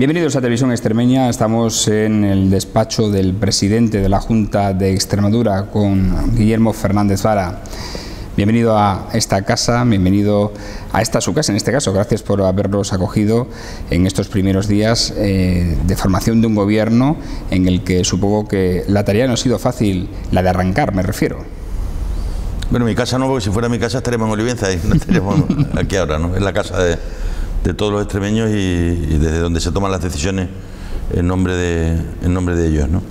Bienvenidos a Televisión Extremeña. Estamos en el despacho del presidente de la Junta de Extremadura, con Guillermo Fernández Vara. Bienvenido a esta casa, bienvenido a esta su casa en este caso. Gracias por habernos acogido en estos primeros días de formación de un gobierno en el que supongo que la tarea no ha sido fácil, la de arrancar, me refiero. Bueno, mi casa no, porque si fuera mi casa estaríamos en Olivenza y no estaríamos aquí ahora, ¿no? Es la casa de todos los extremeños y desde donde se toman las decisiones en nombre de ellos, ¿no?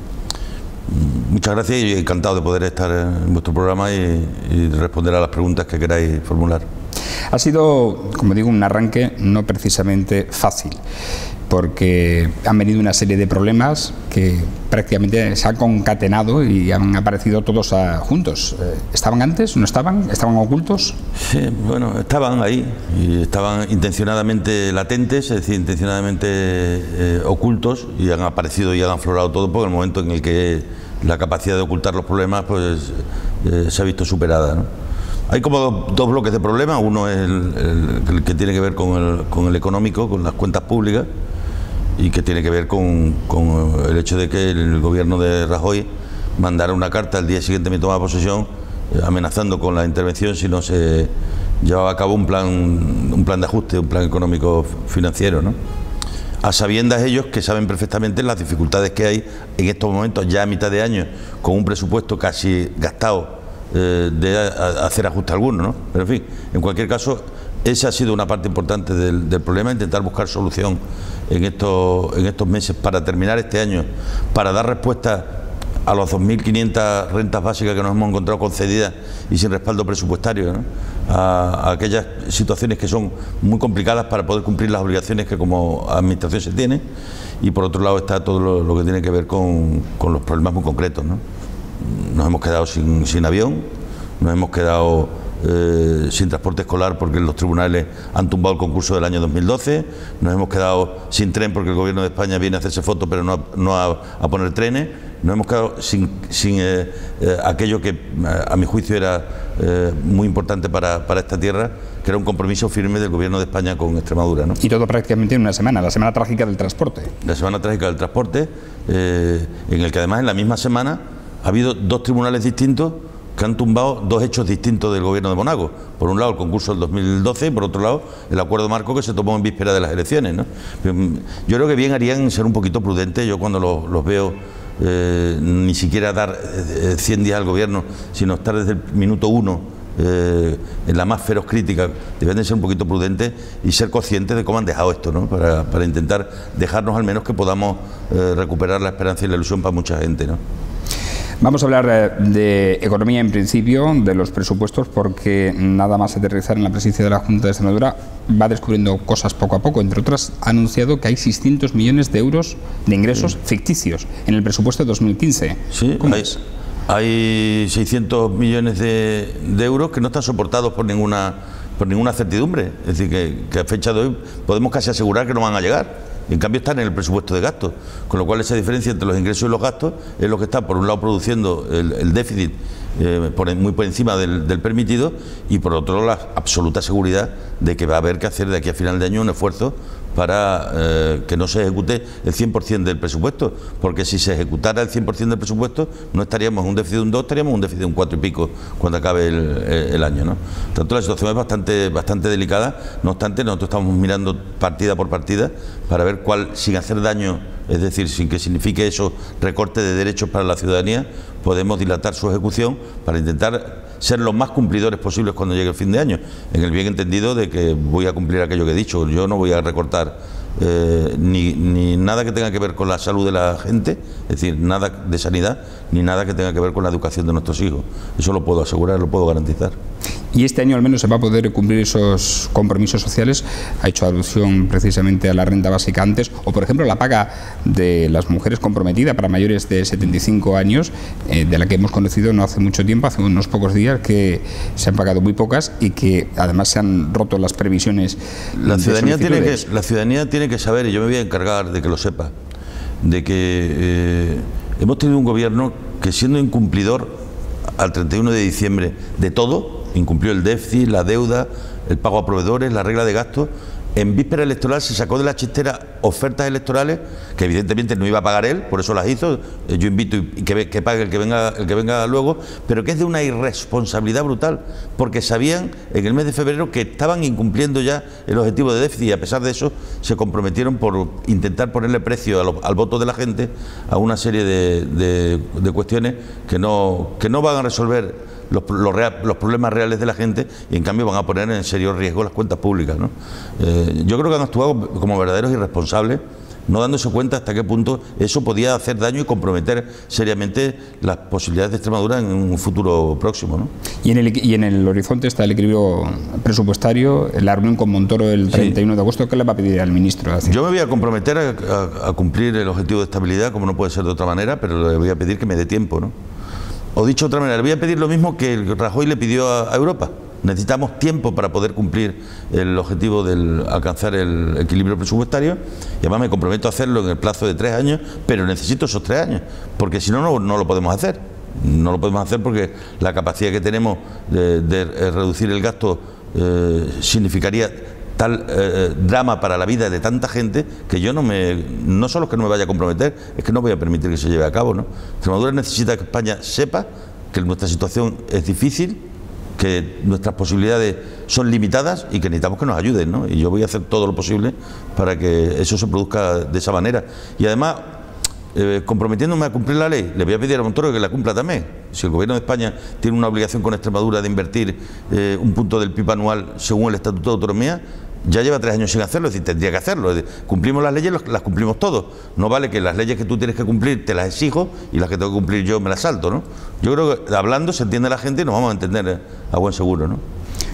Muchas gracias y encantado de poder estar en vuestro programa y responder a las preguntas que queráis formular. Ha sido, como digo, un arranque no precisamente fácil, porque han venido una serie de problemas que prácticamente se han concatenado y han aparecido todos juntos. ¿Estaban antes? ¿No estaban? ¿Estaban ocultos? Sí, bueno, estaban ahí y estaban intencionadamente latentes, es decir, intencionadamente ocultos, y han aparecido y han aflorado todo por el momento en el que la capacidad de ocultar los problemas pues se ha visto superada, ¿no? Hay como dos bloques de problemas. Uno es el que tiene que ver con el económico, con las cuentas públicas, y que tiene que ver con el hecho de que el gobierno de Rajoy mandara una carta al día siguiente de mi toma de posesión amenazando con la intervención si no se llevaba a cabo un plan de ajuste, un plan económico financiero, ¿no? A sabiendas ellos que saben perfectamente las dificultades que hay en estos momentos, ya a mitad de año, con un presupuesto casi gastado, de hacer ajuste alguno, ¿no? Pero en fin, en cualquier caso, esa ha sido una parte importante del problema, intentar buscar solución en estos meses para terminar este año, para dar respuesta a las 2.500 rentas básicas que nos hemos encontrado concedidas y sin respaldo presupuestario, ¿no? A aquellas situaciones que son muy complicadas para poder cumplir las obligaciones que como administración se tiene. Y por otro lado está todo lo que tiene que ver con los problemas muy concretos, ¿no? Nos hemos quedado sin avión, nos hemos quedado sin transporte escolar porque los tribunales han tumbado el concurso del año 2012, nos hemos quedado sin tren porque el gobierno de España viene a hacerse fotos pero no a poner trenes, nos hemos quedado sin aquello que a mi juicio era muy importante para esta tierra, que era un compromiso firme del gobierno de España con Extremadura, ¿no? Y todo prácticamente en una semana, la semana trágica del transporte. La semana trágica del transporte, en el que además en la misma semana ha habido dos tribunales distintos que han tumbado dos hechos distintos del gobierno de Monago. Por un lado el concurso del 2012 y por otro lado el acuerdo marco que se tomó en víspera de las elecciones, ¿no? Yo creo que bien harían ser un poquito prudentes. Yo cuando los veo ni siquiera dar 100 días al gobierno, sino estar desde el minuto 1 en la más feroz crítica, deben de ser un poquito prudentes y ser conscientes de cómo han dejado esto, ¿no? Para intentar dejarnos al menos que podamos recuperar la esperanza y la ilusión para mucha gente, ¿no? Vamos a hablar de economía en principio, de los presupuestos, porque nada más aterrizar en la presidencia de la Junta de Extremadura va descubriendo cosas poco a poco. Entre otras, ha anunciado que hay 600 millones de euros de ingresos ficticios en el presupuesto de 2015. Sí, hay 600 millones de euros que no están soportados por ninguna certidumbre. Es decir, que a fecha de hoy podemos casi asegurar que no van a llegar. En cambio están en el presupuesto de gastos, con lo cual esa diferencia entre los ingresos y los gastos es lo que está, por un lado, produciendo el déficit muy por encima del permitido, y por otro lado la absoluta seguridad de que va a haber que hacer de aquí a final de año un esfuerzo para que no se ejecute el 100% del presupuesto, porque si se ejecutara el 100% del presupuesto no estaríamos en un déficit de un 2, estaríamos en un déficit de un 4 y pico cuando acabe el año, ¿no? Tanto la situación es bastante delicada. No obstante, nosotros estamos mirando partida por partida para ver cuál, sin hacer daño, es decir, sin que signifique eso recorte de derechos para la ciudadanía, podemos dilatar su ejecución para intentar ser los más cumplidores posibles cuando llegue el fin de año, en el bien entendido de que voy a cumplir aquello que he dicho. Yo no voy a recortar ni nada que tenga que ver con la salud de la gente, es decir, nada de sanidad, ni nada que tenga que ver con la educación de nuestros hijos. Eso lo puedo asegurar, lo puedo garantizar. Y este año al menos se va a poder cumplir esos compromisos sociales. Ha hecho alusión precisamente a la renta básica antes, o por ejemplo la paga de las mujeres comprometida para mayores de 75 años, de la que hemos conocido no hace mucho tiempo, hace unos pocos días, que se han pagado muy pocas y que además se han roto las previsiones. La ciudadanía tiene que saber, y yo me voy a encargar de que lo sepa, de que hemos tenido un gobierno que, siendo incumplidor al 31 de diciembre de todo, incumplió el déficit, la deuda, el pago a proveedores, la regla de gastos, en víspera electoral se sacó de la chistera ofertas electorales que evidentemente no iba a pagar él, por eso las hizo. Yo invito y que pague el que venga luego, pero que es de una irresponsabilidad brutal, porque sabían en el mes de febrero que estaban incumpliendo ya el objetivo de déficit, y a pesar de eso se comprometieron por intentar ponerle precio al voto de la gente a una serie de cuestiones que no van a resolver los problemas reales de la gente, y en cambio van a poner en serio riesgo las cuentas públicas, ¿no? Yo creo que han actuado como verdaderos irresponsables, no dándose cuenta hasta qué punto eso podía hacer daño y comprometer seriamente las posibilidades de Extremadura en un futuro próximo, ¿no? Y en el horizonte está el equilibrio presupuestario, la reunión con Montoro el 31 de agosto. ¿Qué le va a pedir al ministro? Yo me voy a comprometer a cumplir el objetivo de estabilidad, como no puede ser de otra manera, pero le voy a pedir que me dé tiempo, ¿no? O dicho de otra manera, le voy a pedir lo mismo que el Rajoy le pidió a Europa. Necesitamos tiempo para poder cumplir el objetivo de alcanzar el equilibrio presupuestario, y además me comprometo a hacerlo en el plazo de 3 años, pero necesito esos 3 años, porque si no, no lo podemos hacer. No lo podemos hacer porque la capacidad que tenemos de reducir el gasto significaría tal drama para la vida de tanta gente que yo no solo es que no me vaya a comprometer, es que no voy a permitir que se lleve a cabo, ¿no? Extremadura necesita que España sepa que nuestra situación es difícil, que nuestras posibilidades son limitadas y que necesitamos que nos ayuden, ¿no? Y yo voy a hacer todo lo posible para que eso se produzca de esa manera. Y además, comprometiéndome a cumplir la ley, le voy a pedir a Montoro que la cumpla también. Si el Gobierno de España tiene una obligación con Extremadura de invertir un punto del PIB anual según el Estatuto de Autonomía, ya lleva 3 años sin hacerlo, es decir, tendría que hacerlo. Cumplimos las leyes, las cumplimos todos. No vale que las leyes que tú tienes que cumplir te las exijo y las que tengo que cumplir yo me las salto, ¿no? Yo creo que hablando se entiende la gente y nos vamos a entender a buen seguro, ¿no?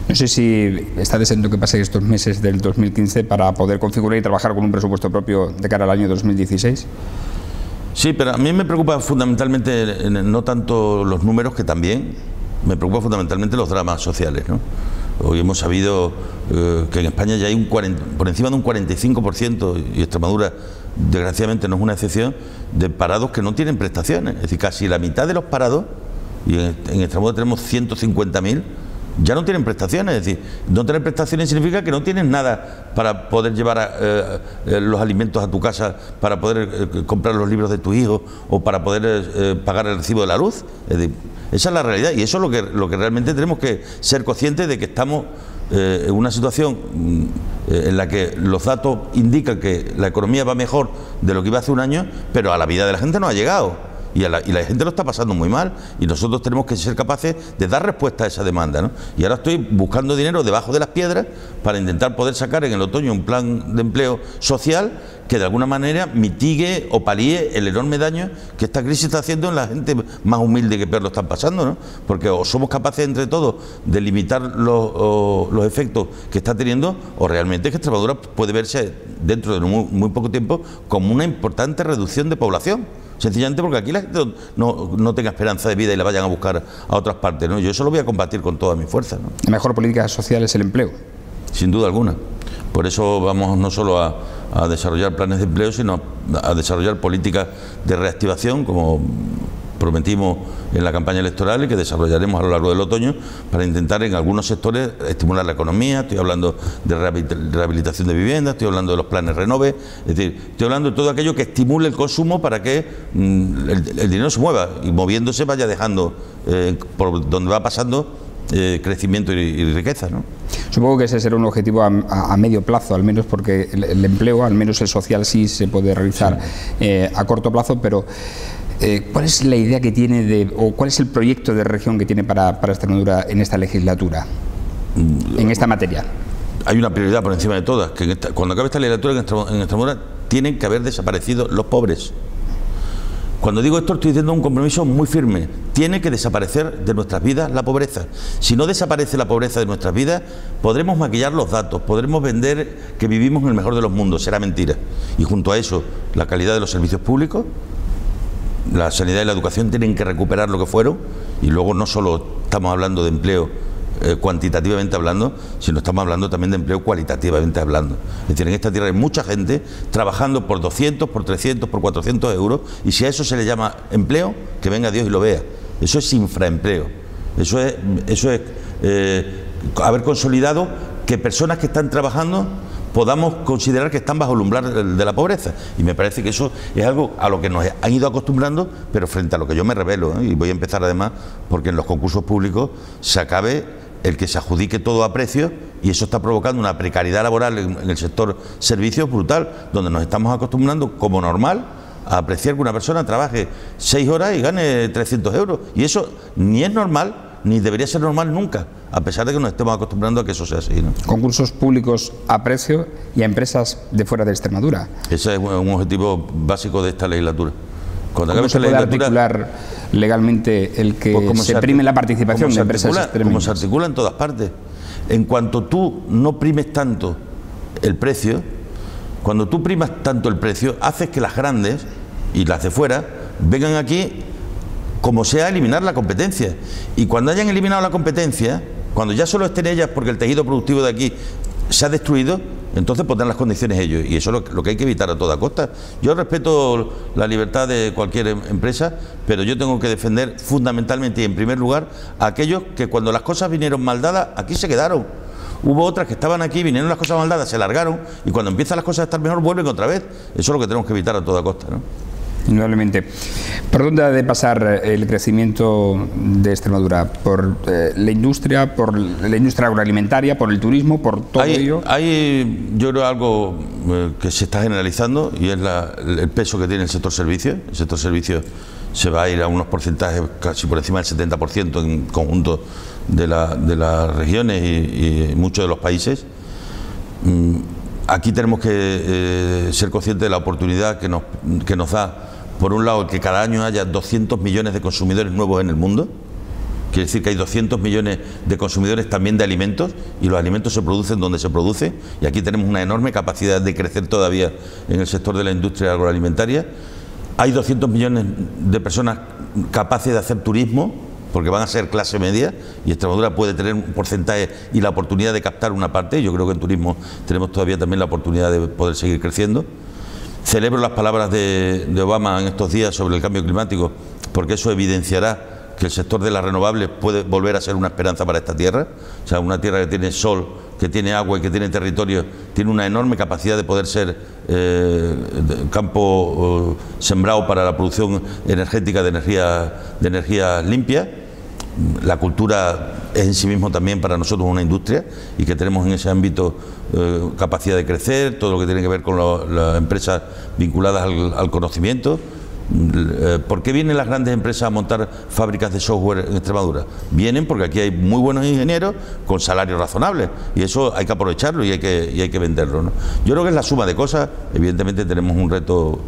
No sé si está deseando que pasen estos meses del 2015 para poder configurar y trabajar con un presupuesto propio de cara al año 2016. Sí, pero a mí me preocupa fundamentalmente no tanto los números, que también, me preocupa fundamentalmente los dramas sociales, ¿no? Hoy hemos sabido que en España ya hay por encima de un 45%, y Extremadura desgraciadamente no es una excepción, de parados que no tienen prestaciones. Es decir, casi la mitad de los parados, y en Extremadura tenemos 150.000, ya no tienen prestaciones. Es decir, no tener prestaciones significa que no tienes nada para poder llevar los alimentos a tu casa, para poder comprar los libros de tu hijo, o para poder pagar el recibo de la luz. Es decir, esa es la realidad, y eso es lo que realmente tenemos que ser conscientes de, que estamos en una situación en la que los datos indican que la economía va mejor de lo que iba hace un año, pero a la vida de la gente no ha llegado. Y la gente lo está pasando muy mal, y nosotros tenemos que ser capaces de dar respuesta a esa demanda, ¿no? Y ahora estoy buscando dinero debajo de las piedras para intentar poder sacar en el otoño un plan de empleo social que de alguna manera mitigue o palíe el enorme daño que esta crisis está haciendo en la gente más humilde, que peor lo están pasando, ¿no? Porque o somos capaces entre todos de limitar los efectos que está teniendo, o realmente que Extremadura puede verse dentro de muy poco tiempo como una importante reducción de población. Sencillamente porque aquí la gente no tenga esperanza de vida y la vayan a buscar a otras partes, ¿no? Yo eso lo voy a combatir con toda mi fuerza, ¿no? La mejor política social es el empleo. Sin duda alguna. Por eso vamos no solo a desarrollar planes de empleo, sino a desarrollar políticas de reactivación, como prometimos en la campaña electoral, y que desarrollaremos a lo largo del otoño, para intentar en algunos sectores estimular la economía. Estoy hablando de rehabilitación de viviendas, estoy hablando de los planes Renove, es decir, estoy hablando de todo aquello que estimule el consumo para que el dinero se mueva, y moviéndose vaya dejando por donde va pasando crecimiento y riqueza, ¿no? Supongo que ese será un objetivo a medio plazo, al menos, porque el empleo, al menos el social, sí se puede realizar a corto plazo, pero ¿cuál es la idea que tiene o cuál es el proyecto de región que tiene para Extremadura en esta legislatura, en esta materia? Hay una prioridad por encima de todas, que cuando acabe esta legislatura en Extremadura tienen que haber desaparecido los pobres. Cuando digo esto, estoy diciendo un compromiso muy firme. Tiene que desaparecer de nuestras vidas la pobreza. Si no desaparece la pobreza de nuestras vidas, podremos maquillar los datos, podremos vender que vivimos en el mejor de los mundos, será mentira. Y junto a eso, la calidad de los servicios públicos, la sanidad y la educación tienen que recuperar lo que fueron, y luego no solo estamos hablando de empleo cuantitativamente hablando, sino estamos hablando también de empleo cualitativamente hablando. Es decir, en esta tierra hay mucha gente trabajando por 200, por 300, por 400 euros, y si a eso se le llama empleo, que venga Dios y lo vea. Eso es infraempleo. Eso es haber consolidado que personas que están trabajando podamos considerar que están bajo el umbral de la pobreza. Y me parece que eso es algo a lo que nos han ido acostumbrando, pero frente a lo que yo me revelo, y voy a empezar además porque en los concursos públicos se acabe el que se adjudique todo a precio, y eso está provocando una precariedad laboral en el sector servicios brutal, donde nos estamos acostumbrando como normal a apreciar que una persona trabaje 6 horas y gane 300 euros, y eso ni es normal ni debería ser normal nunca, a pesar de que nos estemos acostumbrando a que eso sea así, ¿no? Concursos públicos a precio y a empresas de fuera de Extremadura. Ese es un objetivo básico de esta legislatura. Cuando ¿Cómo se puede articular legalmente el que pues se prime la participación de empresas extremeñas? Como se articula en todas partes. En cuanto tú no primes tanto el precio, cuando tú primas tanto el precio, haces que las grandes y las de fuera vengan aquí como sea a eliminar la competencia. Y cuando hayan eliminado la competencia, cuando ya solo estén ellas porque el tejido productivo de aquí se ha destruido, entonces pondrán las condiciones ellos, y eso es lo que hay que evitar a toda costa. Yo respeto la libertad de cualquier empresa, pero yo tengo que defender fundamentalmente y en primer lugar a aquellos que cuando las cosas vinieron mal dadas, aquí se quedaron. Hubo otras que estaban aquí, vinieron las cosas mal dadas, se largaron, y cuando empiezan las cosas a estar mejor vuelven otra vez. Eso es lo que tenemos que evitar a toda costa, ¿no? Indudablemente. ¿Por dónde ha de pasar el crecimiento de Extremadura? ¿Por la industria agroalimentaria, por el turismo, por todo ello? Hay, yo creo, algo que se está generalizando, y es el peso que tiene el sector servicios. El sector servicios se va a ir a unos porcentajes casi por encima del 70% en conjunto de las regiones y muchos de los países. Aquí tenemos que ser conscientes de la oportunidad que nos da, por un lado, que cada año haya 200 millones de consumidores nuevos en el mundo. Quiere decir que hay 200 millones de consumidores también de alimentos, y los alimentos se producen donde se produce, y aquí tenemos una enorme capacidad de crecer todavía en el sector de la industria agroalimentaria. Hay 200 millones de personas capaces de hacer turismo, porque van a ser clase media, y Extremadura puede tener un porcentaje y la oportunidad de captar una parte. Yo creo que en turismo tenemos todavía también la oportunidad de poder seguir creciendo. Celebro las palabras de Obama en estos días sobre el cambio climático, porque eso evidenciará que el sector de las renovables puede volver a ser una esperanza para esta tierra. O sea, una tierra que tiene sol, que tiene agua y que tiene territorio, tiene una enorme capacidad de poder ser campo sembrado para la producción energética de energía limpia. La cultura es en sí mismo también para nosotros una industria, y que tenemos en ese ámbito capacidad de crecer, todo lo que tiene que ver con las empresas vinculadas al conocimiento. ¿Por qué vienen las grandes empresas a montar fábricas de software en Extremadura? Vienen porque aquí hay muy buenos ingenieros con salarios razonables, y eso hay que aprovecharlo y hay que venderlo, ¿no? Yo creo que es la suma de cosas. Evidentemente tenemos un reto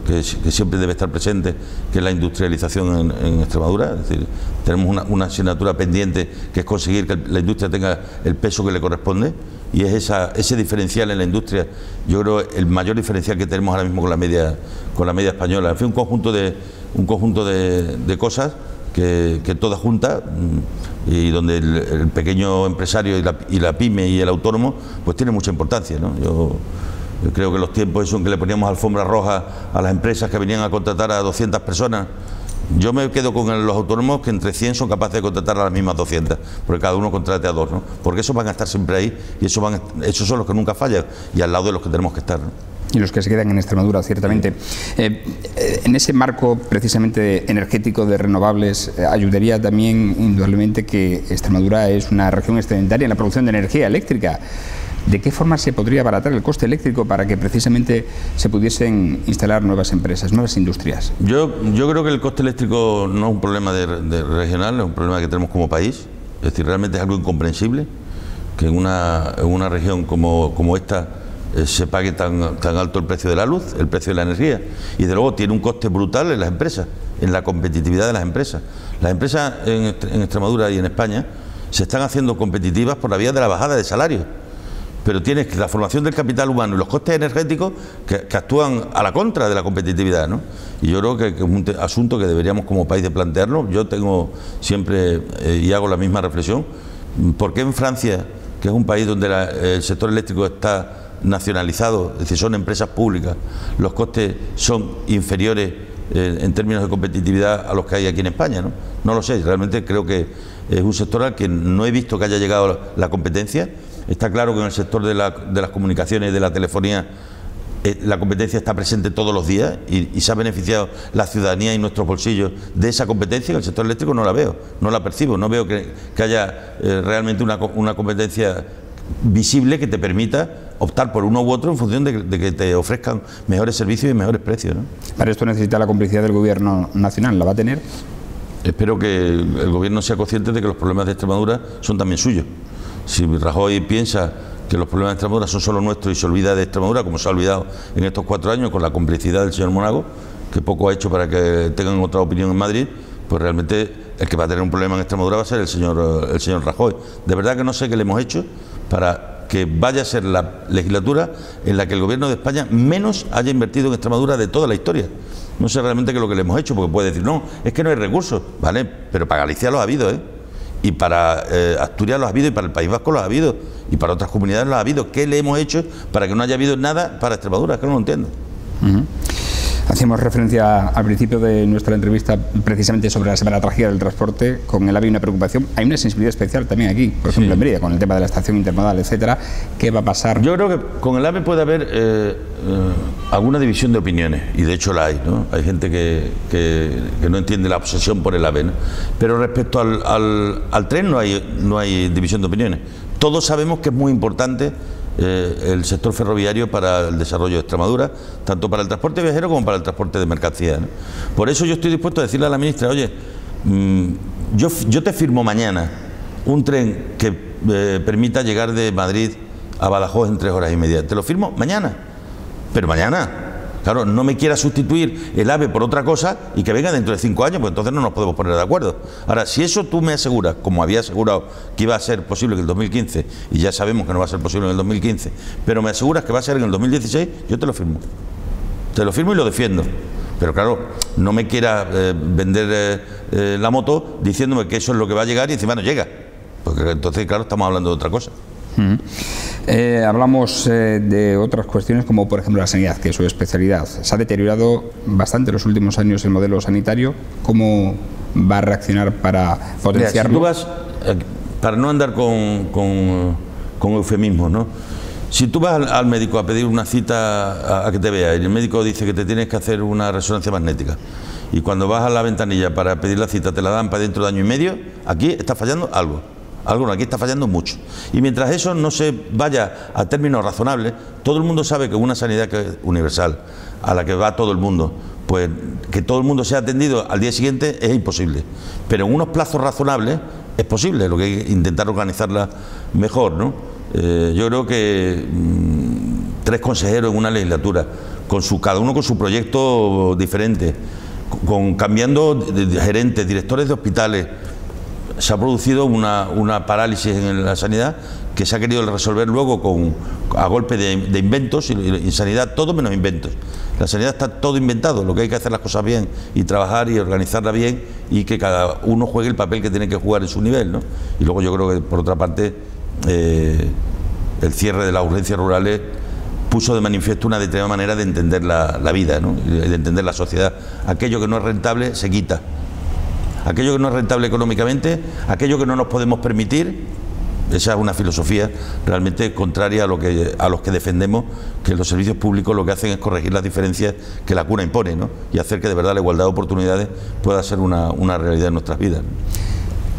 que siempre debe estar presente, que es la industrialización en Extremadura. Es decir, tenemos una asignatura pendiente, que es conseguir que la industria tenga el peso que le corresponde, y es ese diferencial en la industria, yo creo, el mayor diferencial que tenemos ahora mismo con la media española. En fin, un conjunto de cosas que todas juntas, y donde el pequeño empresario y la pyme y el autónomo pues tiene mucha importancia, ¿no? Yo creo que los tiempos esos en que le poníamos alfombra roja a las empresas que venían a contratar a 200 personas, yo me quedo con los autónomos que entre 100 son capaces de contratar a las mismas 200, porque cada uno contrate a 2, ¿no? Porque esos van a estar siempre ahí, y esos son los que nunca fallan, y al lado de los que tenemos que estar, ¿no? Y los que se quedan en Extremadura, ciertamente. En ese marco precisamente energético de renovables, ayudaría también indudablemente que Extremadura es una región excedentaria en la producción de energía eléctrica. ¿De qué forma se podría abaratar el coste eléctrico para que precisamente se pudiesen instalar nuevas empresas, nuevas industrias? Yo creo que el coste eléctrico no es un problema de regional, es un problema que tenemos como país. Es decir, realmente es algo incomprensible que en una región como esta se pague tan alto el precio de la luz, el precio de la energía, y de luego tiene un coste brutal en las empresas, en la competitividad de las empresas. Las empresas en Extremadura y en España se están haciendo competitivas por la vía de la bajada de salarios, pero tienes la formación del capital humano y los costes energéticos que actúan a la contra de la competitividad, ¿no? Y yo creo que es un asunto que deberíamos como país de plantearlo. Yo tengo siempre, y hago la misma reflexión, ¿por qué en Francia, que es un país donde el sector eléctrico está nacionalizado, es decir, son empresas públicas, los costes son inferiores en términos de competitividad a los que hay aquí en España, ¿no? No lo sé, realmente creo que es un sector al que no he visto que haya llegado la competencia, Está claro que en el sector de las comunicaciones y de la telefonía la competencia está presente todos los días y se ha beneficiado la ciudadanía y nuestros bolsillos de esa competencia. En el sector eléctrico no la veo, no la percibo, no veo que haya realmente una competencia visible que te permita optar por uno u otro en función de que te ofrezcan mejores servicios y mejores precios, ¿no? Para esto necesita la complicidad del Gobierno nacional, ¿la va a tener? Espero que el Gobierno sea consciente de que los problemas de Extremadura son también suyos. Si Rajoy piensa que los problemas de Extremadura son solo nuestros y se olvida de Extremadura, como se ha olvidado en estos 4 años con la complicidad del señor Monago, que poco ha hecho para que tengan otra opinión en Madrid, pues realmente el que va a tener un problema en Extremadura va a ser el señor Rajoy. De verdad que no sé qué le hemos hecho para que vaya a ser la legislatura en la que el Gobierno de España menos haya invertido en Extremadura de toda la historia. No sé realmente qué es lo que le hemos hecho, porque puede decir, no, es que no hay recursos, ¿vale? Pero para Galicia los ha habido, ¿eh? Y para Asturias los ha habido, y para el País Vasco los ha habido, y para otras comunidades los ha habido. ¿Qué le hemos hecho para que no haya habido nada para Extremadura? Es que no lo entiendo. Hacíamos referencia al principio de nuestra entrevista precisamente sobre la Semana Trágica del Transporte. Con el AVE hay una preocupación, hay una sensibilidad especial también aquí, por ejemplo en Mérida, con el tema de la estación intermodal, etcétera. ¿Qué va a pasar? Yo creo que con el AVE puede haber alguna división de opiniones, y de hecho la hay, ¿no? Hay gente que no entiende la obsesión por el AVE, ¿no? Pero respecto al tren no hay división de opiniones. Todos sabemos que es muy importante el sector ferroviario para el desarrollo de Extremadura, tanto para el transporte viajero como para el transporte de mercancías, ¿no? Por eso yo estoy dispuesto a decirle a la ministra, oye, yo te firmo mañana un tren que permita llegar de Madrid a Badajoz en 3 horas y media. Te lo firmo mañana, pero mañana. Claro, no me quiera sustituir el AVE por otra cosa y que venga dentro de 5 años, pues entonces no nos podemos poner de acuerdo. Ahora, si eso tú me aseguras, como había asegurado que iba a ser posible en el 2015, y ya sabemos que no va a ser posible en el 2015, pero me aseguras que va a ser en el 2016, yo te lo firmo. Te lo firmo y lo defiendo. Pero claro, no me quiera vender la moto diciéndome que eso es lo que va a llegar y encima no llega. Porque entonces, claro, estamos hablando de otra cosa. Hablamos de otras cuestiones como por ejemplo la sanidad, que es su especialidad. Se ha deteriorado bastante en los últimos años el modelo sanitario. ¿Cómo va a reaccionar para potenciarlo? Mira, si tú vas, para no andar con eufemismos, ¿no? Si tú vas al médico a pedir una cita a que te vea y el médico dice que te tienes que hacer una resonancia magnética, y cuando vas a la ventanilla para pedir la cita te la dan para dentro de 1 año y medio, aquí está fallando algo. Aquí está fallando mucho. Y mientras eso no se vaya a términos razonables, todo el mundo sabe que una sanidad que es universal, a la que va todo el mundo, pues que todo el mundo sea atendido al día siguiente es imposible. Pero en unos plazos razonables es posible, lo que hay que intentar organizarla mejor, ¿no? Yo creo que 3 consejeros en una legislatura, cada uno con su proyecto diferente, cambiando de gerentes, directores de hospitales. Se ha producido una parálisis en la sanidad que se ha querido resolver luego a golpe de inventos, y en sanidad todo menos inventos. La sanidad está todo inventado, lo que hay que hacer las cosas bien y trabajar y organizarla bien y que cada uno juegue el papel que tiene que jugar en su nivel, ¿no? Y luego yo creo que por otra parte el cierre de las urgencias rurales puso de manifiesto una determinada manera de entender la vida, ¿no? Y de entender la sociedad. Aquello que no es rentable se quita. Aquello que no es rentable económicamente, aquello que no nos podemos permitir, esa es una filosofía realmente contraria a los que defendemos, que los servicios públicos lo que hacen es corregir las diferencias que la cuna impone, ¿no? Y hacer que de verdad la igualdad de oportunidades pueda ser una realidad en nuestras vidas.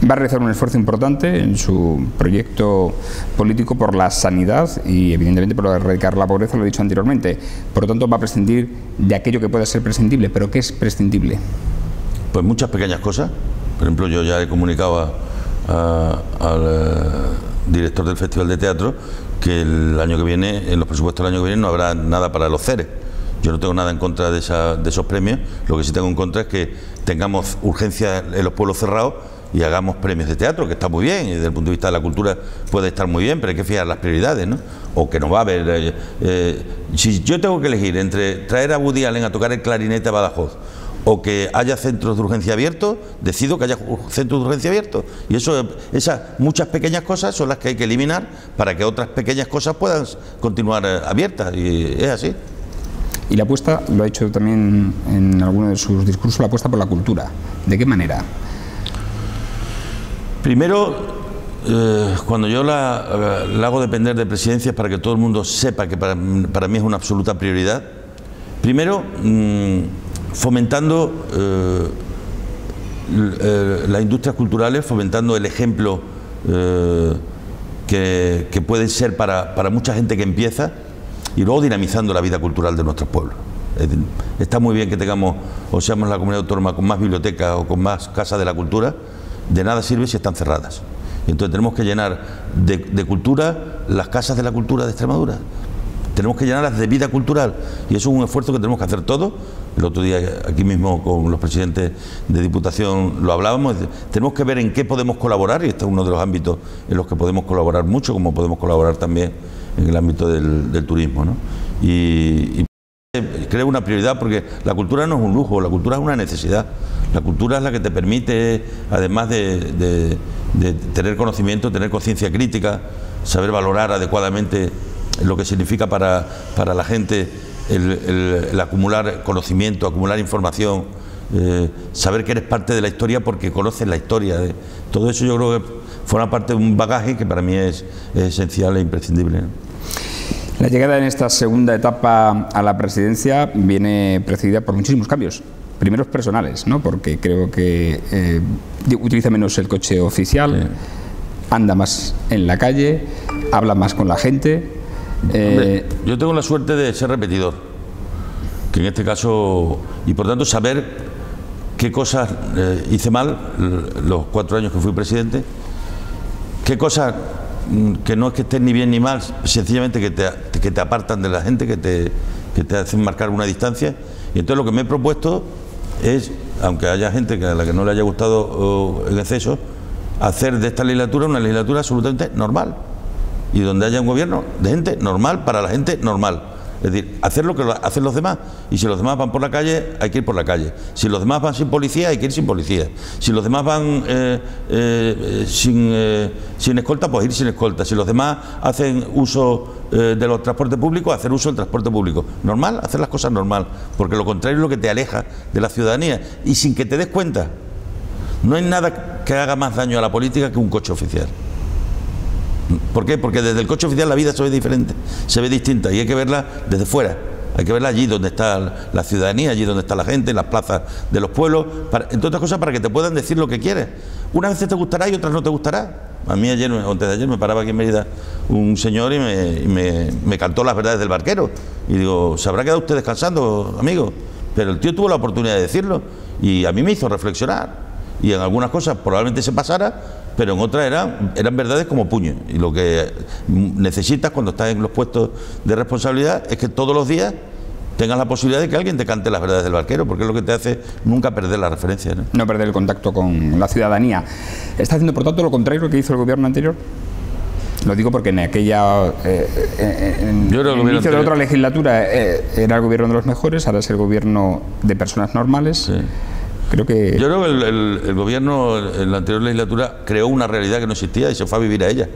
Va a realizar un esfuerzo importante en su proyecto político por la sanidad y evidentemente por erradicar la pobreza, lo he dicho anteriormente. Por lo tanto va a prescindir de aquello que pueda ser prescindible. ¿Pero qué es prescindible? Pues muchas pequeñas cosas. Por ejemplo, yo ya he comunicado al director del Festival de Teatro que el año que viene, en los presupuestos del año que viene, no habrá nada para los CERES. Yo no tengo nada en contra de esos premios. Lo que sí tengo en contra es que tengamos urgencia en los pueblos cerrados y hagamos premios de teatro, que está muy bien, y desde el punto de vista de la cultura puede estar muy bien, pero hay que fijar las prioridades, ¿no? O que no va a haber... si yo tengo que elegir entre traer a Woody Allen a tocar el clarinete a Badajoz o que haya centros de urgencia abiertos, decido que haya centros de urgencia abiertos. Y esas muchas pequeñas cosas son las que hay que eliminar para que otras pequeñas cosas puedan continuar abiertas, y es así. Y la apuesta, lo ha hecho también en alguno de sus discursos, la apuesta por la cultura. ¿De qué manera? Primero, cuando yo la hago depender de Presidencia es para que todo el mundo sepa que para mí es una absoluta prioridad. Primero, fomentando las industrias culturales, fomentando el ejemplo que puede ser para mucha gente que empieza, y luego dinamizando la vida cultural de nuestros pueblos. Está muy bien que tengamos o seamos la comunidad autónoma con más bibliotecas o con más casas de la cultura, de nada sirve si están cerradas. Entonces tenemos que llenar de cultura las casas de la cultura de Extremadura. Tenemos que llenarlas de vida cultural, y eso es un esfuerzo que tenemos que hacer todos. El otro día aquí mismo con los presidentes de Diputación lo hablábamos. Tenemos que ver en qué podemos colaborar, y este es uno de los ámbitos en los que podemos colaborar mucho, como podemos colaborar también en el ámbito del turismo, ¿no? Y creo una prioridad, porque la cultura no es un lujo, la cultura es una necesidad. La cultura es la que te permite, además de tener conocimiento, tener conciencia crítica, saber valorar adecuadamente lo que significa para la gente el acumular conocimiento, acumular información, saber que eres parte de la historia porque conoces la historia. Todo eso yo creo que forma parte de un bagaje que para mí es esencial e imprescindible, ¿no? La llegada en esta segunda etapa a la presidencia viene precedida por muchísimos cambios. Primeros personales, ¿no? Porque creo que utiliza menos el coche oficial, sí, anda más en la calle, habla más con la gente. Hombre, yo tengo la suerte de ser repetidor, que en este caso, y por tanto saber qué cosas hice mal los 4 años que fui presidente, qué cosas que no es que estén ni bien ni mal, sencillamente que te apartan de la gente, que te hacen marcar una distancia. Y entonces lo que me he propuesto es, aunque haya gente a la que no le haya gustado en exceso, hacer de esta legislatura una legislatura absolutamente normal, y donde haya un gobierno de gente normal para la gente normal. Es decir, hacer lo que hacen los demás, y si los demás van por la calle, hay que ir por la calle. Si los demás van sin policía, hay que ir sin policía. Si los demás van sin escolta, pues ir sin escolta. Si los demás hacen uso de los transportes públicos, hacer uso del transporte público. Normal, hacer las cosas normal, porque lo contrario es lo que te aleja de la ciudadanía, y sin que te des cuenta. No hay nada que haga más daño a la política que un coche oficial. ¿Por qué? Porque desde el coche oficial la vida se ve diferente, se ve distinta, y hay que verla desde fuera. Hay que verla allí donde está la ciudadanía, allí donde está la gente, en las plazas de los pueblos, entre otras cosas para que te puedan decir lo que quieres. Unas veces te gustará y otras no te gustará. A mí ayer, o antes de ayer, me paraba aquí en Mérida un señor y me cantó las verdades del barquero. Y digo, ¿se habrá quedado usted descansando, amigo? Pero el tío tuvo la oportunidad de decirlo, y a mí me hizo reflexionar. Y en algunas cosas probablemente se pasara, pero en otras eran verdades como puño. Y lo que necesitas cuando estás en los puestos de responsabilidad es que todos los días tengas la posibilidad de que alguien te cante las verdades del barquero, porque es lo que te hace nunca perder la referencia, ¿no? No perder el contacto con la ciudadanía. ¿Está haciendo, por tanto, lo contrario que hizo el gobierno anterior? Lo digo porque en aquella en el inicio de otra legislatura era el gobierno de los mejores, ahora es el gobierno de personas normales. Sí. Yo creo que el gobierno en la anterior legislatura creó una realidad que no existía y se fue a vivir a ella.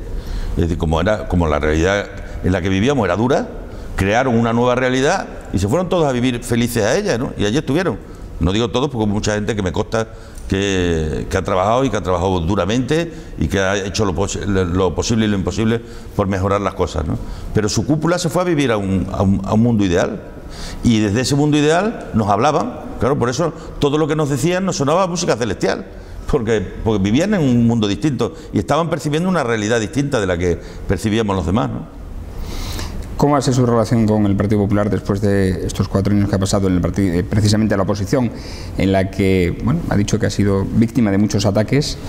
Es decir, como la realidad en la que vivíamos era dura, crearon una nueva realidad y se fueron todos a vivir felices a ella, ¿no? Y allí estuvieron. No digo todos, porque hay mucha gente que me consta que ha trabajado, y que ha trabajado duramente, y que ha hecho lo posible y lo imposible por mejorar las cosas, ¿no? Pero su cúpula se fue a vivir a un mundo ideal, y desde ese mundo ideal nos hablaban. Claro, por eso todo lo que nos decían nos sonaba a música celestial, porque vivían en un mundo distinto y estaban percibiendo una realidad distinta de la que percibíamos los demás, ¿no? ¿Cómo ha sido su relación con el Partido Popular después de estos 4 años que ha pasado en el partido, precisamente a la oposición, en la que, bueno, ha dicho que ha sido víctima de muchos ataques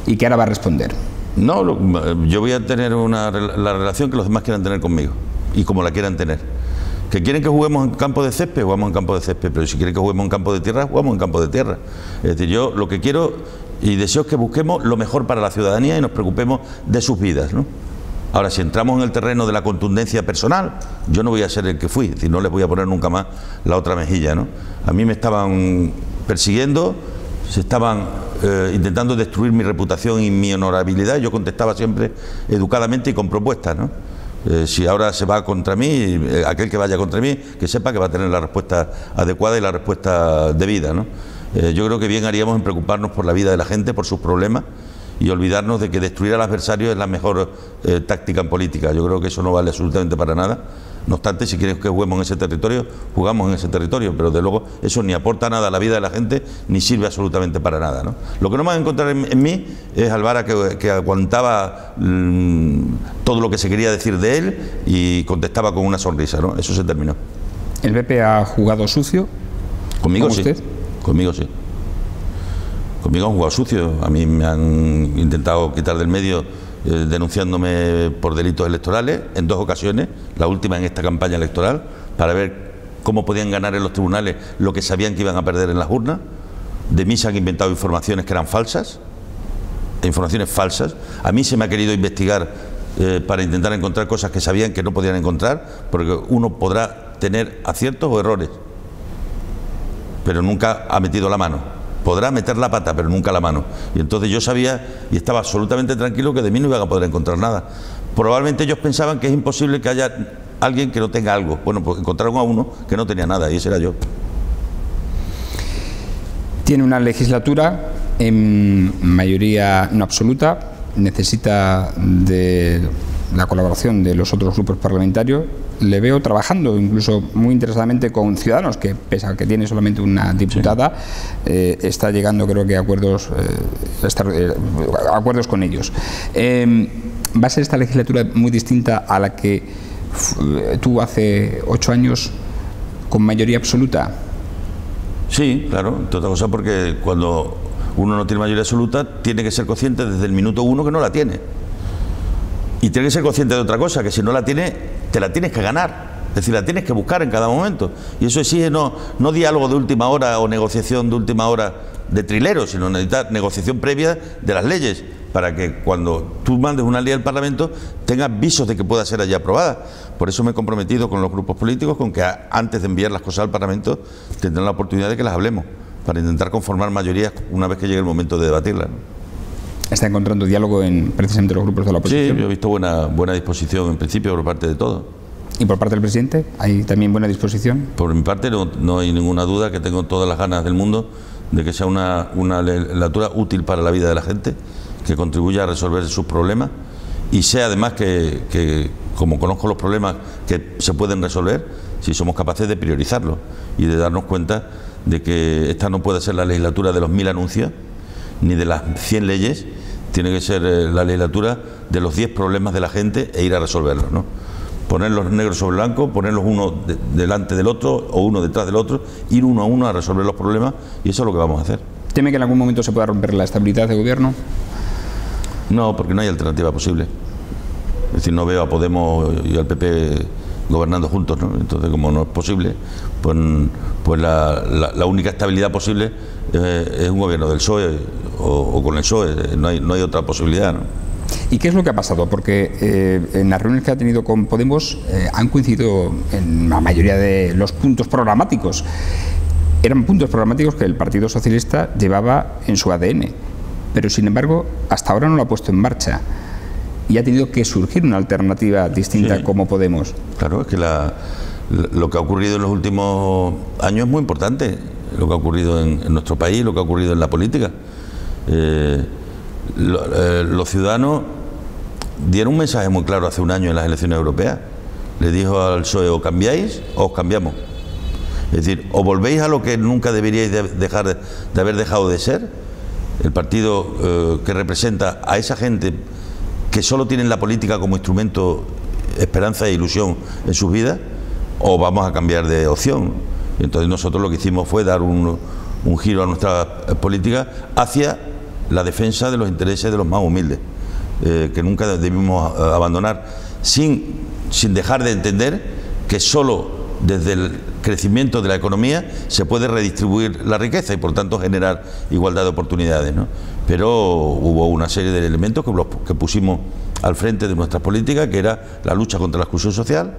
y que ahora va a responder? No, yo voy a tener la relación que los demás quieran tener conmigo, y como la quieran tener. ¿Que quieren que juguemos en campo de césped? Jugamos en campo de césped, pero si quieren que juguemos en campo de tierra, jugamos en campo de tierra. Es decir, yo lo que quiero y deseo es que busquemos lo mejor para la ciudadanía y nos preocupemos de sus vidas, ¿no? Ahora, si entramos en el terreno de la contundencia personal, yo no voy a ser el que fui, es decir, no les voy a poner nunca más la otra mejilla, ¿no? A mí me estaban persiguiendo, se estaban intentando destruir mi reputación y mi honorabilidad. Yo contestaba siempre educadamente y con propuestas, ¿no? Si ahora se va contra mí, aquel que vaya contra mí, que sepa que va a tener la respuesta adecuada y la respuesta debida, ¿no? Yo creo que bien haríamos en preocuparnos por la vida de la gente, por sus problemas, y olvidarnos de que destruir al adversario es la mejor táctica en política. Yo creo que eso no vale absolutamente para nada. No obstante, si quieres que juguemos en ese territorio, jugamos en ese territorio, pero de luego eso ni aporta nada a la vida de la gente, ni sirve absolutamente para nada, ¿no? Lo que no van a encontrar en mí es Alvara que aguantaba todo lo que se quería decir de él y contestaba con una sonrisa, ¿no? Eso se terminó. ¿El PP ha jugado sucio? Conmigo sí. ¿Usted? Conmigo sí. Conmigo han jugado sucio. A mí me han intentado quitar del medio denunciándome por delitos electorales en 2 ocasiones, la última en esta campaña electoral, para ver cómo podían ganar en los tribunales lo que sabían que iban a perder en las urnas. De mí se han inventado informaciones que eran falsas, informaciones falsas. A mí se me ha querido investigar para intentar encontrar cosas que sabían que no podían encontrar, porque uno podrá tener aciertos o errores, pero nunca ha metido la mano. Podrá meter la pata, pero nunca la mano. Y entonces yo sabía y estaba absolutamente tranquilo que de mí no iban a poder encontrar nada. Probablemente ellos pensaban que es imposible que haya alguien que no tenga algo. Bueno, pues encontraron a uno que no tenía nada y ese era yo. Tiene una legislatura en mayoría no absoluta, necesita de la colaboración de los otros grupos parlamentarios. Le veo trabajando incluso muy interesadamente con Ciudadanos, que pese a que tiene solamente una diputada, está llegando, creo que, a acuerdos con ellos. ¿Va a ser esta legislatura muy distinta a la que tuvo hace 8 años con mayoría absoluta? Sí, claro, entre otras cosas porque cuando uno no tiene mayoría absoluta tiene que ser consciente desde el minuto 1 que no la tiene. Y tiene que ser consciente de otra cosa, que si no la tienes, te la tienes que ganar. Es decir, la tienes que buscar en cada momento. Y eso exige no diálogo de última hora o negociación de última hora de trilero, sino necesitar negociación previa de las leyes, para que cuando tú mandes una ley al Parlamento tengas visos de que pueda ser allí aprobada. Por eso me he comprometido con los grupos políticos con que antes de enviar las cosas al Parlamento tendrán la oportunidad de que las hablemos, para intentar conformar mayorías una vez que llegue el momento de debatirlas, ¿no? ¿Está encontrando diálogo en precisamente los grupos de la oposición? Sí, yo he visto buena disposición en principio por parte de todos. ¿Y por parte del presidente? ¿Hay también buena disposición? Por mi parte no hay ninguna duda, que tengo todas las ganas del mundo de que sea una legislatura útil para la vida de la gente, que contribuya a resolver sus problemas y sea además que como conozco los problemas que se pueden resolver, si somos capaces de priorizarlos y de darnos cuenta de que esta no puede ser la legislatura de los 1000 anuncios ni de las 100 leyes, tiene que ser la legislatura de los 10 problemas de la gente e ir a resolverlos, ¿no? Ponerlos negros sobre blanco, ponerlos uno delante del otro o uno detrás del otro, ir uno a uno a resolver los problemas, y eso es lo que vamos a hacer. ¿Teme que en algún momento se pueda romper la estabilidad de gobierno? No, porque no hay alternativa posible. Es decir, no veo a Podemos y al PP gobernando juntos, ¿no? Entonces, como no es posible, pues la única estabilidad posible es un gobierno del PSOE o con el PSOE. No hay otra posibilidad, ¿no? ¿Y qué es lo que ha pasado? Porque en las reuniones que ha tenido con Podemos han coincidido en la mayoría de los puntos programáticos. Eran puntos programáticos que el Partido Socialista llevaba en su ADN, pero sin embargo hasta ahora no lo ha puesto en marcha y ha tenido que surgir una alternativa distinta, sí, como Podemos. Claro, es que lo que ha ocurrido en los últimos años es muy importante, lo que ha ocurrido en nuestro país, lo que ha ocurrido en la política. Los ciudadanos dieron un mensaje muy claro hace un año en las elecciones europeas. Le dijo al PSOE: o cambiáis o os cambiamos. Es decir, o volvéis a lo que nunca deberíais de haber dejado de ser, el partido que representa a esa gente que solo tienen la política como instrumento, esperanza e ilusión en sus vidas, o vamos a cambiar de opción. Y entonces nosotros lo que hicimos fue dar un giro a nuestra política hacia la defensa de los intereses de los más humildes, que nunca debimos abandonar, sin dejar de entender que solo desde el crecimiento de la economía se puede redistribuir la riqueza y por tanto generar igualdad de oportunidades, ¿no? Pero hubo una serie de elementos que pusimos al frente de nuestras políticas, que era la lucha contra la exclusión social,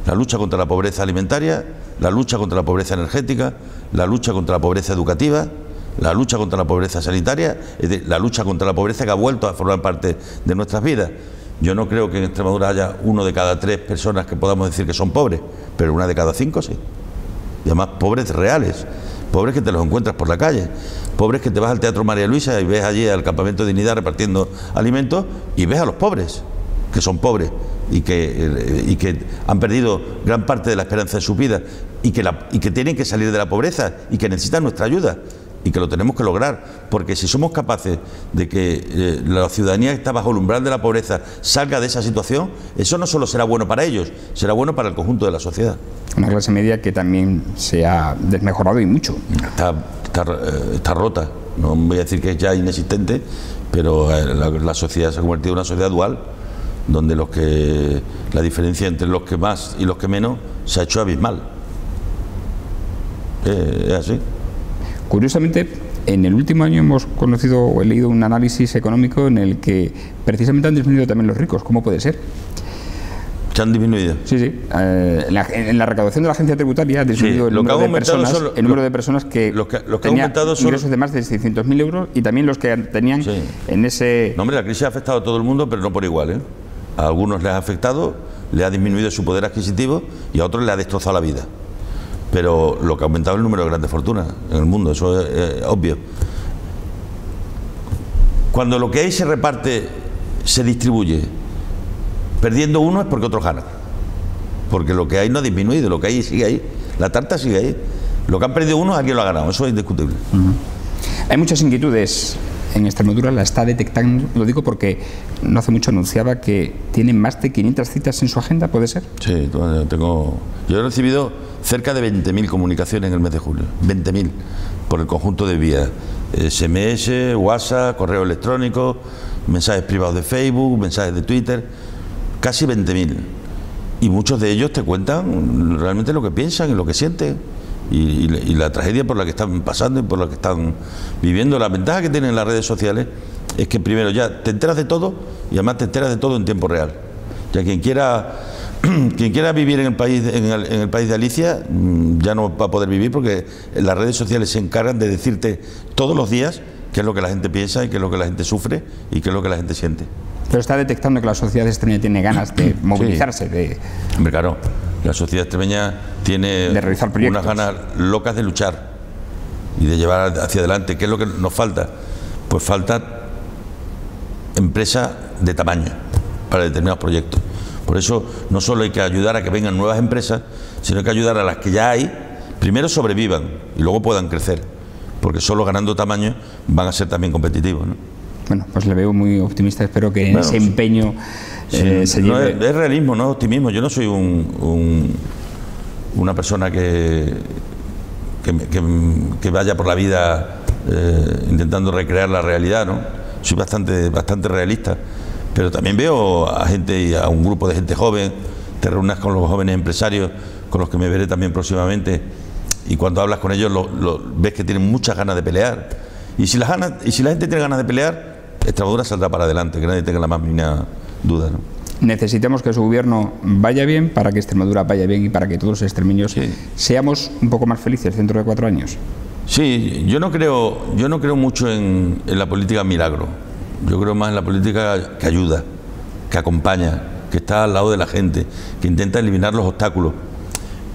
la lucha contra la pobreza alimentaria, la lucha contra la pobreza energética, la lucha contra la pobreza educativa, la lucha contra la pobreza sanitaria, es decir, la lucha contra la pobreza que ha vuelto a formar parte de nuestras vidas. Yo no creo que en Extremadura haya 1 de cada 3 personas que podamos decir que son pobres, pero 1 de cada 5 sí. Y además pobres reales. pobres que te los encuentras por la calle, pobres que te vas al Teatro María Luisa y ves allí al Campamento de Dignidad repartiendo alimentos y ves a los pobres, que son pobres y que han perdido gran parte de la esperanza de su vida y que tienen que salir de la pobreza y que necesitan nuestra ayuda. Y que lo tenemos que lograr, porque si somos capaces de que la ciudadanía que está bajo el umbral de la pobreza salga de esa situación, eso no solo será bueno para ellos, será bueno para el conjunto de la sociedad. Una clase media que también se ha desmejorado y mucho. Está rota, no voy a decir que es ya inexistente, pero la sociedad se ha convertido en una sociedad dual, donde la diferencia entre los que más y los que menos se ha hecho abismal. Es así. Curiosamente, en el último año hemos conocido o he leído un análisis económico en el que precisamente han disminuido también los ricos. ¿Cómo puede ser? ¿Se han disminuido? Sí, sí. En la recaudación de la agencia tributaria ha disminuido el número de personas que tenían ingresos de más de 600.000 euros y también los que tenían en ese... No, hombre, la crisis ha afectado a todo el mundo, pero no por igual, ¿eh? A algunos les ha afectado, les ha disminuido su poder adquisitivo y a otros les ha destrozado la vida. Pero lo que ha aumentado es el número de grandes fortunas en el mundo, eso es obvio. Cuando lo que hay se reparte, se distribuye, perdiendo uno es porque otros ganan. Porque lo que hay no ha disminuido, lo que hay sigue ahí. La tarta sigue ahí. Lo que han perdido uno, alguien lo ha ganado, eso es indiscutible. Hay muchas inquietudes en Extremadura, la está detectando, lo digo porque no hace mucho anunciaba que tienen más de 500 citas en su agenda, ¿puede ser? Sí, yo he recibido cerca de 20.000 comunicaciones en el mes de julio, 20.000, por el conjunto de vías, SMS, WhatsApp, correo electrónico, mensajes privados de Facebook, mensajes de Twitter, casi 20.000. Y muchos de ellos te cuentan realmente lo que piensan y lo que sienten. Y la tragedia por la que están pasando y por la que están viviendo. La ventaja que tienen las redes sociales es que primero ya te enteras de todo y además te enteras de todo en tiempo real. Ya quien quiera vivir en el país de Alicia ya no va a poder vivir, porque las redes sociales se encargan de decirte todos los días qué es lo que la gente piensa y qué es lo que la gente sufre y qué es lo que la gente siente. Pero está detectando que la sociedad extremeña tiene ganas de movilizarse, sí. Hombre, claro, la sociedad extremeña tiene unas ganas locas de luchar y de llevar hacia adelante. ¿Qué es lo que nos falta? Pues falta empresa de tamaño para determinados proyectos. Por eso no solo hay que ayudar a que vengan nuevas empresas, sino hay que ayudar a las que ya hay, primero sobrevivan y luego puedan crecer, porque solo ganando tamaño van a ser también competitivos, ¿no? Bueno, pues le veo muy optimista, espero que ese empeño se lleve... Es realismo, no es optimismo. Yo no soy una persona que vaya por la vida intentando recrear la realidad, ¿no? Soy bastante realista, pero también veo a un grupo de gente joven, te reúnes con los jóvenes empresarios, con los que me veré también próximamente, y cuando hablas con ellos ves que tienen muchas ganas de pelear. Y si la gente tiene ganas de pelear, Extremadura saldrá para adelante, que nadie tenga la más mínima duda, ¿no? Necesitamos que su gobierno vaya bien para que Extremadura vaya bien y para que todos los extremeños seamos un poco más felices dentro de 4 años. Sí, yo no creo mucho en la política milagro. Yo creo más en la política que ayuda, que acompaña, que está al lado de la gente, que intenta eliminar los obstáculos.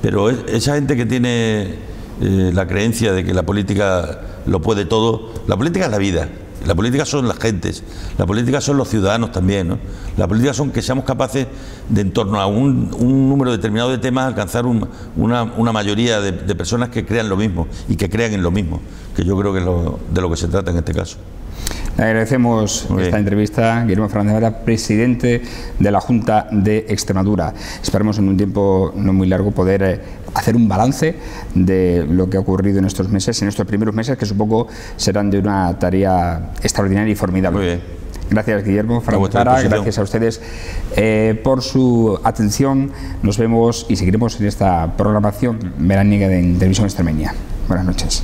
Pero esa gente que tiene la creencia de que la política lo puede todo, la política es la vida. La política son las gentes, la política son los ciudadanos también, ¿no? La política son que seamos capaces de, en torno a un número determinado de temas, alcanzar una mayoría de personas que crean lo mismo y que crean en lo mismo, que yo creo que es de lo que se trata en este caso. Le agradecemos esta entrevista, Guillermo Fernández Vara, presidente de la Junta de Extremadura. Esperamos en un tiempo no muy largo poder hacer un balance de lo que ha ocurrido en estos meses, en estos primeros meses, que supongo serán de una tarea extraordinaria y formidable. Muy bien. Gracias, Guillermo Fernández Vara, gracias a ustedes por su atención. Nos vemos y seguiremos en esta programación veraniega de Televisión Extremeña. Buenas noches.